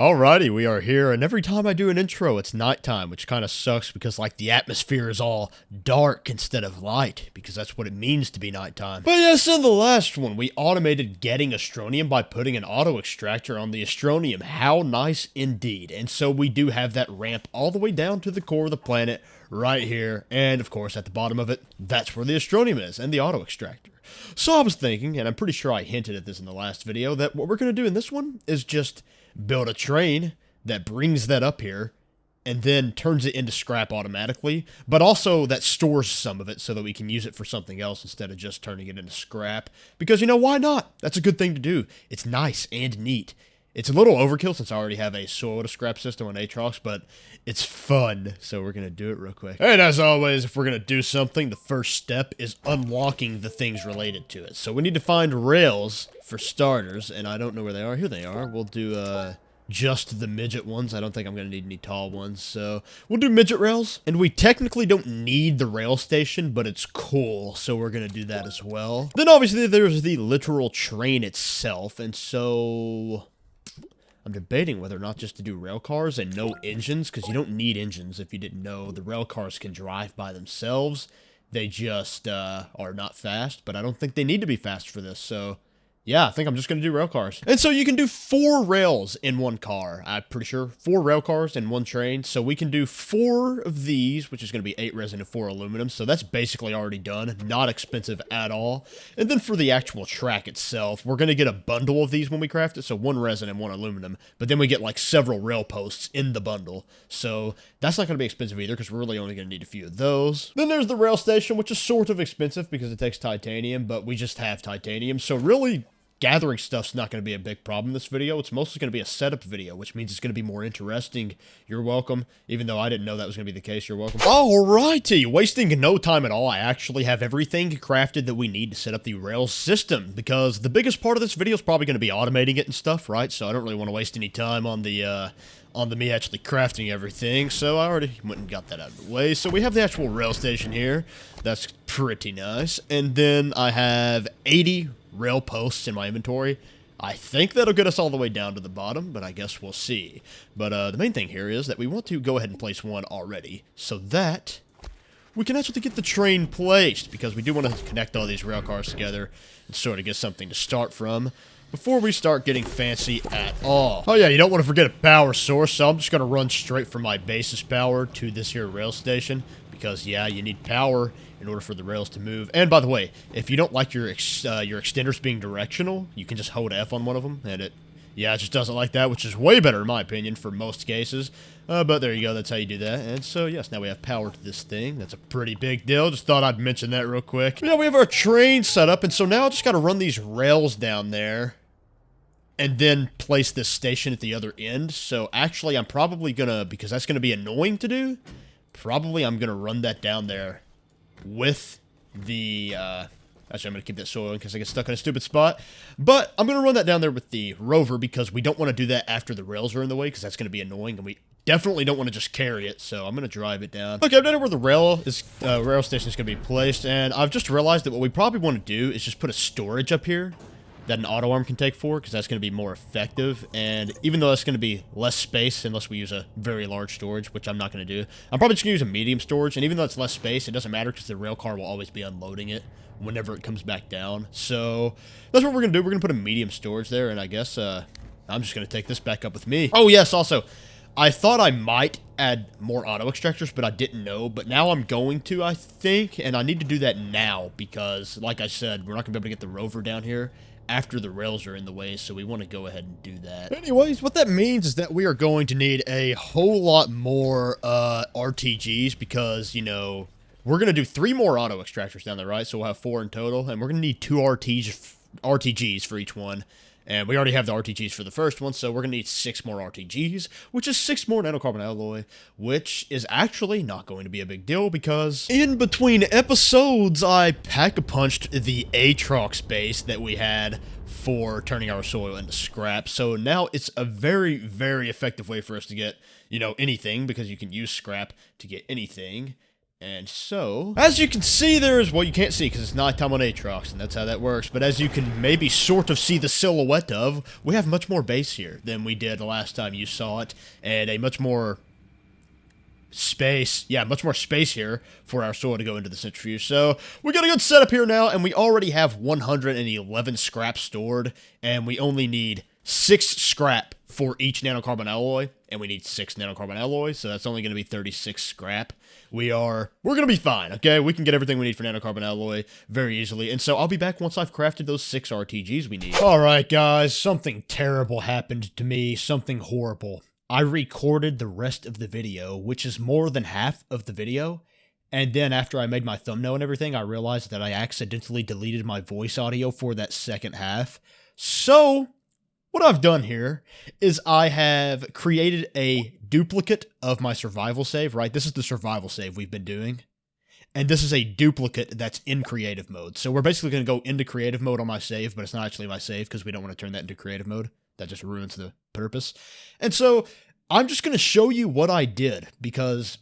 Alrighty, we are here, and every time I do an intro, it's nighttime, which kind of sucks because, like, the atmosphere is all dark instead of light, because that's what it means to be nighttime. But yes, in the last one, we automated getting Astronium by putting an auto extractor on the Astronium. How nice indeed. And so we do have that ramp all the way down to the core of the planet, right here, and of course, at the bottom of it, that's where the Astronium is, and the auto extractor. So I was thinking, and I'm pretty sure I hinted at this in the last video, that what we're going to do in this one is just build a train that brings that up here and then turns it into scrap automatically, but also that stores some of it so that we can use it for something else instead of just turning it into scrap. Because, you know, why not? That's a good thing to do. It's nice and neat. It's a little overkill since I already have a soil to scrap system on Aatrox, but it's fun, so we're going to do it real quick. And as always, if we're going to do something, the first step is unlocking the things related to it. So we need to find rails for starters, and I don't know where they are. Here they are. We'll do just the midget ones. I don't think I'm going to need any tall ones, so we'll do midget rails. And we technically don't need the rail station, but it's cool, so we're going to do that as well. Then obviously there's the literal train itself, and so I'm debating whether or not just to do rail cars and no engines, because you don't need engines if you didn't know. The rail cars can drive by themselves. They just are not fast, but I don't think they need to be fast for this, so yeah, I think I'm just going to do rail cars. And so you can do 4 rails in one car, I'm pretty sure. 4 rail cars in one train. So we can do 4 of these, which is going to be 8 resin and 4 aluminum. So that's basically already done. Not expensive at all. And then for the actual track itself, we're going to get a bundle of these when we craft it. So 1 resin and 1 aluminum. But then we get like several rail posts in the bundle. So that's not going to be expensive either because we're really only going to need a few of those. Then there's the rail station, which is sort of expensive because it takes titanium, but we just have titanium. So really, gathering stuff's not going to be a big problem in this video. It's mostly going to be a setup video, which means it's going to be more interesting. You're welcome. Even though I didn't know that was going to be the case, you're welcome. Alrighty, wasting no time at all, I actually have everything crafted that we need to set up the rail system, because the biggest part of this video is probably going to be automating it and stuff, right? So I don't really want to waste any time on the me actually crafting everything, so I already went and got that out of the way. So we have the actual rail station here. That's pretty nice. And then I have 80 rail posts in my inventory. I think that'll get us all the way down to the bottom, but I guess we'll see. But the main thing here is that we want to go ahead and place one already, so that we can actually get the train placed, because we do want to connect all these rail cars together and sort of get something to start from before we start getting fancy at all. Oh yeah, you don't want to forget a power source, so I'm just going to run straight from my basis power to this here rail station, because yeah, you need power in order for the rails to move. And by the way, if you don't like your extenders being directional, you can just hold F on one of them, and it just doesn't like that, which is way better in my opinion for most cases. But there you go, that's how you do that. And so yes, now we have power to this thing. That's a pretty big deal. Just thought I'd mention that real quick. Yeah, we have our train set up, and so now I just got to run these rails down there and then place this station at the other end. So actually, I'm probably gonna, because that's gonna be annoying to do, probably I'm gonna run that down there with the, actually I'm gonna keep that soil in because I get stuck in a stupid spot, but I'm gonna run that down there with the rover because we don't want to do that after the rails are in the way, because that's gonna be annoying, and we definitely don't want to just carry it, so I'm gonna drive it down. Okay, I've done it where the rail station is gonna be placed, and I've just realized that what we probably want to do is just put a storage up here that an auto arm can take for, because that's going to be more effective. And even though that's going to be less space unless we use a very large storage, which I'm not going to do, I'm probably just going to use a medium storage. And even though it's less space, it doesn't matter because the rail car will always be unloading it whenever it comes back down. So that's what we're going to do. We're going to put a medium storage there, and I guess I'm just going to take this back up with me. Oh yes, also, I thought I might add more auto extractors, but I didn't know. But now I'm going to, I think, and I need to do that now because, like I said, we're not going to be able to get the rover down here after the rails are in the way, so we want to go ahead and do that. Anyways, what that means is that we are going to need a whole lot more RTGs, because, you know, we're going to do 3 more auto extractors down there, right? So we'll have 4 in total, and we're going to need 2 RTGs for each one. And we already have the RTGs for the first one, so we're going to need 6 more RTGs, which is 6 more nanocarbon alloy, which is actually not going to be a big deal, because in between episodes, I pack-a-punched the Aatrox base that we had for turning our soil into scrap. So now it's a very, very effective way for us to get, you know, anything, because you can use scrap to get anything. And so, as you can see, there's, well, you can't see because it's nighttime on Aatrox, and that's how that works. But as you can maybe sort of see the silhouette of, we have much more base here than we did the last time you saw it, and a much more space, yeah, much more space here for our soil to go into the centrifuge. So we got a good setup here now, and we already have 111 scrap stored, and we only need 6 scrap for each nanocarbon alloy, and we need 6 nanocarbon alloys, so that's only going to be 36 scrap. We're going to be fine, okay? We can get everything we need for nanocarbon alloy very easily, and so I'll be back once I've crafted those 6 RTGs we need. Alright guys, something terrible happened to me, something horrible. I recorded the rest of the video, which is more than half of the video, and then after I made my thumbnail and everything, I realized that I accidentally deleted my voice audio for that second half. So, what I've done here is I have created a duplicate of my survival save, right? This is the survival save we've been doing. And this is a duplicate that's in creative mode. So we're basically going to go into creative mode on my save, but it's not actually my save because we don't want to turn that into creative mode. That just ruins the purpose. And so I'm just going to show you what I did because,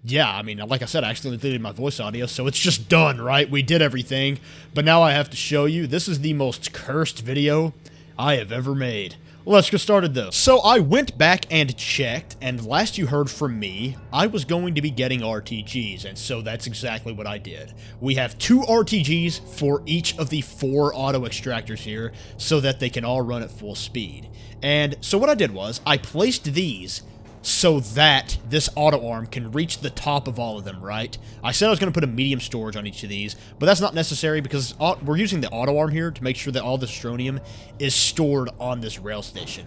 yeah, I mean, like I said, I accidentally deleted my voice audio, so it's just done, right? We did everything, but now I have to show you. This is the most cursed video I have ever made. Let's get started though. So I went back and checked, and last you heard from me, I was going to be getting RTGs, and so that's exactly what I did. We have 2 RTGs for each of the 4 auto extractors here, so that they can all run at full speed. And so what I did was, I placed these so that this auto arm can reach the top of all of them, right? I said I was going to put a medium storage on each of these, but that's not necessary because we're using the auto arm here to make sure that all the Astronium is stored on this rail station.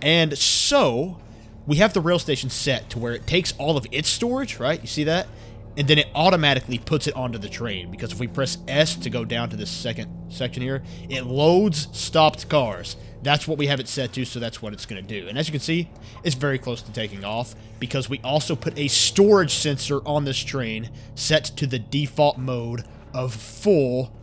And so, we have the rail station set to where it takes all of its storage, right? You see that? And then it automatically puts it onto the train, because if we press S to go down to this second section here, it loads stopped cars. That's what we have it set to, so that's what it's going to do. And as you can see, it's very close to taking off, because we also put a storage sensor on this train set to the default mode of full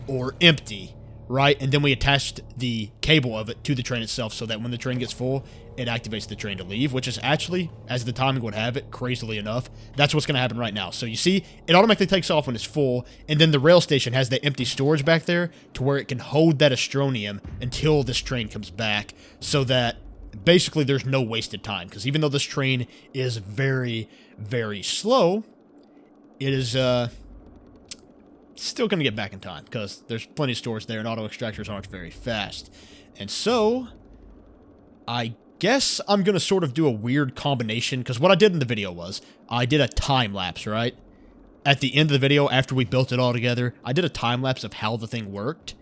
or empty, right? And then we attached the cable of it to the train itself so that when the train gets full, it activates the train to leave, which is actually, as the timing would have it, crazily enough, that's what's going to happen right now. So you see, it automatically takes off when it's full, and then the rail station has that empty storage back there to where it can hold that Astronium until this train comes back, so that basically there's no wasted time, because even though this train is very, very slow, it is still going to get back in time, because there's plenty of storage there, and auto extractors aren't very fast. And so, I guess I'm going to sort of do a weird combination, because what I did in the video was, I did a time-lapse, right? At the end of the video, after we built it all together, I did a time-lapse of how the thing worked.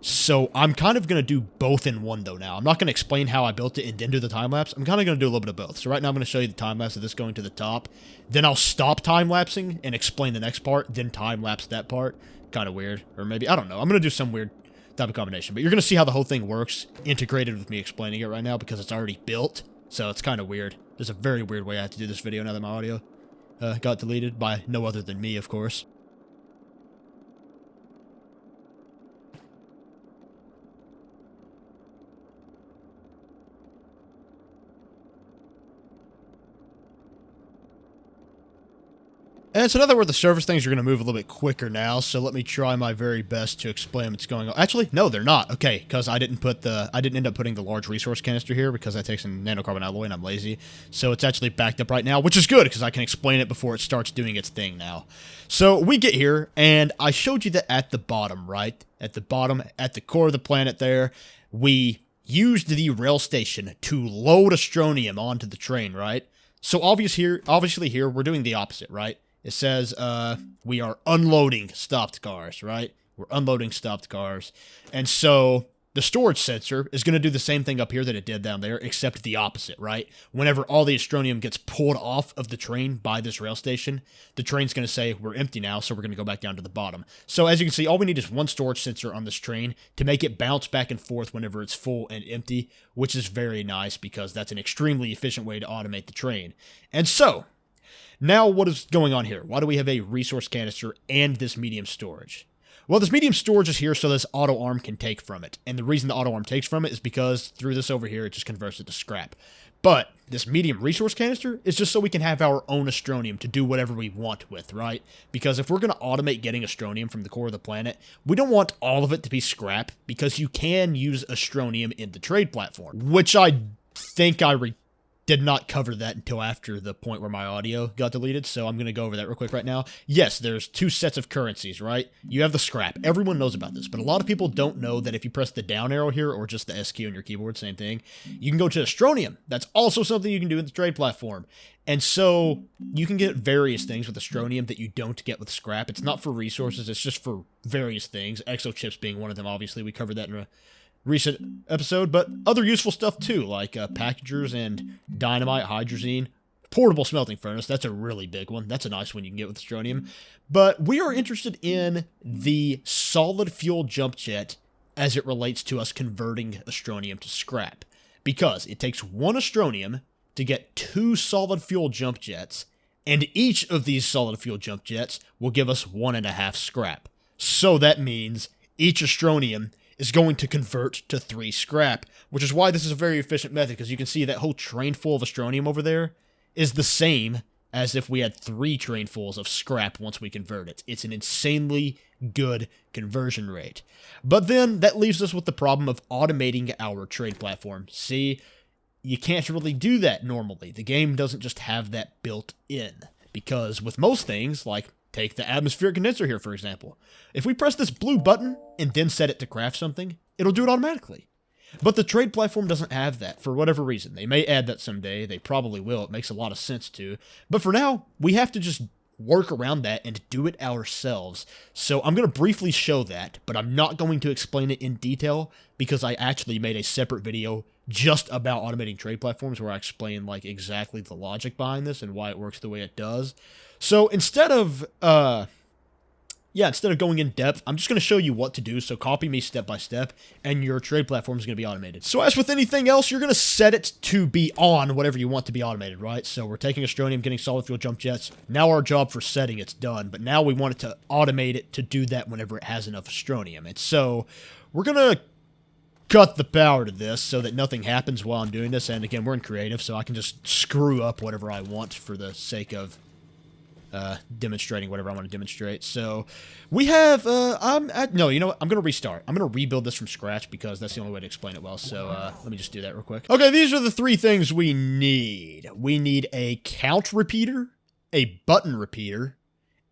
So I'm kind of going to do both in one, though, now. I'm not going to explain how I built it and then do the time-lapse. I'm kind of going to do a little bit of both. So right now I'm going to show you the time-lapse of this going to the top. Then I'll stop time-lapsing and explain the next part, then time-lapse that part. Kind of weird. Or maybe, I don't know. I'm going to do some weird type of combination. But you're going to see how the whole thing works integrated with me explaining it right now because it's already built. So it's kind of weird. There's a very weird way I have to do this video now that my audio got deleted by no other than me, of course. And so now that we're at the surface, things are going to move a little bit quicker now, so let me try my very best to explain what's going on. Actually, no, they're not. Okay, because I didn't end up putting the large resource canister here because that takes some nanocarbon alloy and I'm lazy. So it's actually backed up right now, which is good because I can explain it before it starts doing its thing now. So we get here, and I showed you that at the bottom, right? At the bottom, at the core of the planet there, we used the rail station to load Astronium onto the train, right? So obviously here, we're doing the opposite, right? It says, we are unloading stopped cars, right? We're unloading stopped cars. And so, the storage sensor is going to do the same thing up here that it did down there, except the opposite, right? Whenever all the Astronium gets pulled off of the train by this rail station, the train's going to say, we're empty now, so we're going to go back down to the bottom. So, as you can see, all we need is one storage sensor on this train to make it bounce back and forth whenever it's full and empty, which is very nice because that's an extremely efficient way to automate the train. And so, now, what is going on here? Why do we have a resource canister and this medium storage? Well, this medium storage is here so this auto arm can take from it. And the reason the auto arm takes from it is because through this over here, it just converts it to scrap. But this medium resource canister is just so we can have our own Astronium to do whatever we want with, right? Because if we're going to automate getting Astronium from the core of the planet, we don't want all of it to be scrap, because you can use Astronium in the trade platform, which I think I did not cover that until after the point where my audio got deleted, so I'm going to go over that real quick right now. Yes, there's two sets of currencies, right? You have the scrap. Everyone knows about this, but a lot of people don't know that if you press the down arrow here, or just the SQ on your keyboard, same thing, you can go to Astronium. That's also something you can do in the trade platform. And so you can get various things with Astronium that you don't get with scrap. It's not for resources, it's just for various things. Exochips being one of them, obviously. We covered that in a recent episode, but other useful stuff too, like packagers and dynamite, hydrazine, portable smelting furnace. That's a really big one. That's a nice one you can get with Astronium. But we are interested in the solid fuel jump jet as it relates to us converting Astronium to scrap, because it takes one Astronium to get 2 solid fuel jump jets, and each of these solid fuel jump jets will give us 1.5 scrap. So that means each Astronium is going to convert to 3 scrap, which is why this is a very efficient method, because you can see that whole train full of Astronium over there is the same as if we had 3 trainfuls of scrap once we convert it. It's an insanely good conversion rate. But then that leaves us with the problem of automating our trade platform. See, you can't really do that normally. The game doesn't just have that built in, because with most things, like take the atmospheric condenser here, for example. If we press this blue button and then set it to craft something, it'll do it automatically. But the trade platform doesn't have that for whatever reason. They may add that someday. They probably will. It makes a lot of sense to. But for now, we have to just work around that and do it ourselves. So I'm going to briefly show that, but I'm not going to explain it in detail, because I actually made a separate video just about automating trade platforms where I explain like exactly the logic behind this and why it works the way it does. So instead of going in depth, I'm just going to show you what to do. So copy me step by step, and your trade platform is going to be automated. So as with anything else, you're going to set it to be on whatever you want to be automated, right? So we're taking Astronium, getting solid fuel jump jets. Now our job for setting it's done, but now we want it to automate it to do that whenever it has enough Astronium. And so we're going to cut the power to this so that nothing happens while I'm doing this. And again, we're in creative, so I can just screw up whatever I want for the sake of demonstrating whatever I want to demonstrate. So we have, no, you know what? I'm going to restart. I'm going to rebuild this from scratch, because that's the only way to explain it well. So let me just do that real quick. Okay, these are the 3 things we need. We need a count repeater, a button repeater,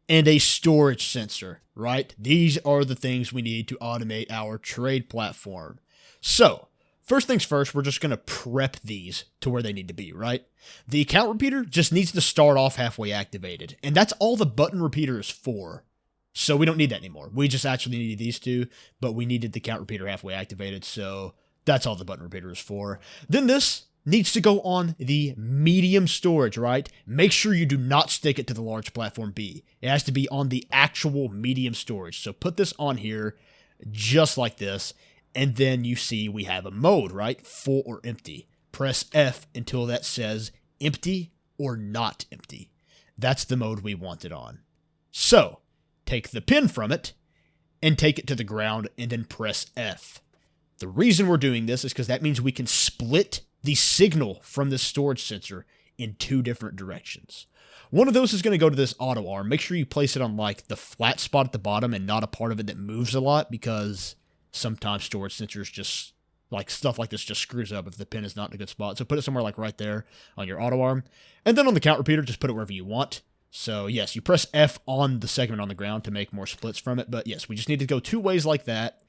and a storage sensor, right? These are the things we need to automate our trade platform. So first things first, we're just going to prep these to where they need to be, right? The count repeater just needs to start off halfway activated, and that's all the button repeater is for. So we don't need that anymore. We just actually needed these 2, but we needed the count repeater halfway activated, so that's all the button repeater is for. Then this needs to go on the medium storage, right? Make sure you do not stick it to the large platform B. It has to be on the actual medium storage. So put this on here just like this. And then you see we have a mode, right? Full or empty. Press F until that says empty or not empty. That's the mode we want it on. So, take the pin from it and take it to the ground and then press F. The reason we're doing this is because that means we can split the signal from this storage sensor in 2 different directions. One of those is going to go to this auto arm. Make sure you place it on like the flat spot at the bottom and not a part of it that moves a lot, because sometimes storage sensors just, like stuff like this just screws up if the pin is not in a good spot. So put it somewhere like right there on your auto arm. And then on the count repeater, just put it wherever you want. So yes, you press F on the segment on the ground to make more splits from it. But yes, we just need to go 2 ways like that.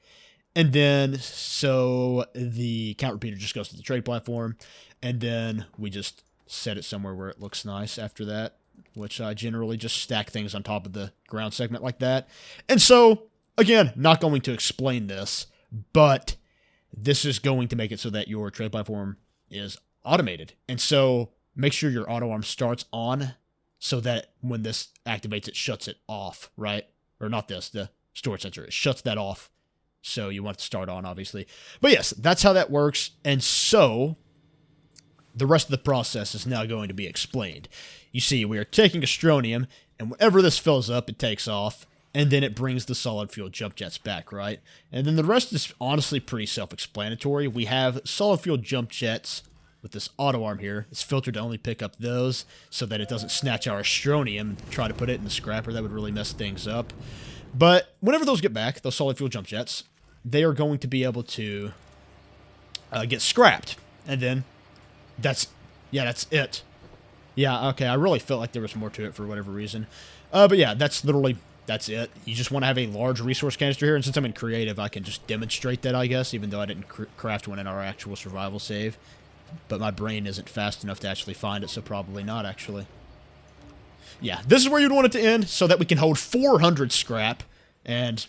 And then, so the count repeater just goes to the trade platform. And then we just set it somewhere where it looks nice after that, which I generally just stack things on top of the ground segment like that. And so, again, not going to explain this, but this is going to make it so that your trade platform is automated. And so make sure your auto arm starts on so that when this activates, it shuts it off, right? Or not this, the storage sensor. It shuts that off. So you want it to start on, obviously. But yes, that's how that works. And so the rest of the process is now going to be explained. You see, we are taking Astronium, and whenever this fills up, it takes off. and then it brings the solid fuel jump jets back, right? And then the rest is honestly pretty self-explanatory. We have solid fuel jump jets with this auto arm here. It's filtered to only pick up those so that it doesn't snatch our Astronium and try to put it in the scrapper. That would really mess things up. But whenever those get back, those solid fuel jump jets, they are going to be able to get scrapped. And then that's it. Yeah, okay, I really felt like there was more to it for whatever reason. But yeah, that's it. You just want to have a large resource canister here, and since I'm in creative, I can just demonstrate that, I guess, even though I didn't craft one in our actual survival save. But my brain isn't fast enough to actually find it, so probably not, actually. Yeah, this is where you'd want it to end, so that we can hold 400 scrap, and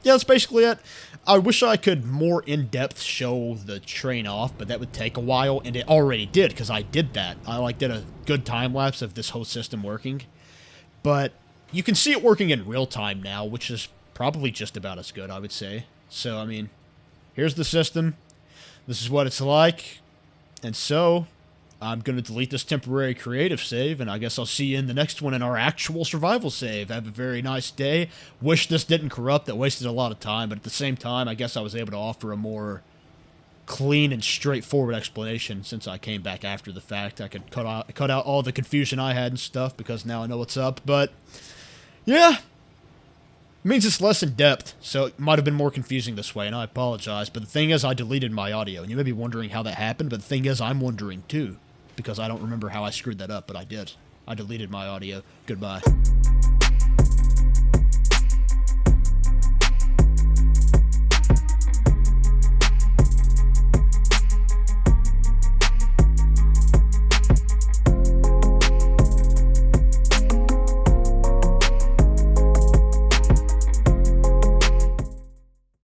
yeah, that's basically it. I wish I could more in-depth show the train off, but that would take a while, and it already did, because I did that. I, did a good time-lapse of this whole system working, but you can see it working in real time now, which is probably just about as good, I would say. So, I mean, here's the system. This is what it's like. And so, I'm going to delete this temporary creative save, and I guess I'll see you in the next one in our actual survival save. Have a very nice day. Wish this didn't corrupt. That wasted a lot of time, but at the same time, I guess I was able to offer a more clean and straightforward explanation since I came back after the fact. I could cut out all the confusion I had and stuff, because now I know what's up, but yeah. It means it's less in depth, so it might have been more confusing this way, and I apologize, but the thing is, I deleted my audio, and you may be wondering how that happened, but the thing is, I'm wondering too, because I don't remember how I screwed that up, but I did. I deleted my audio. Goodbye.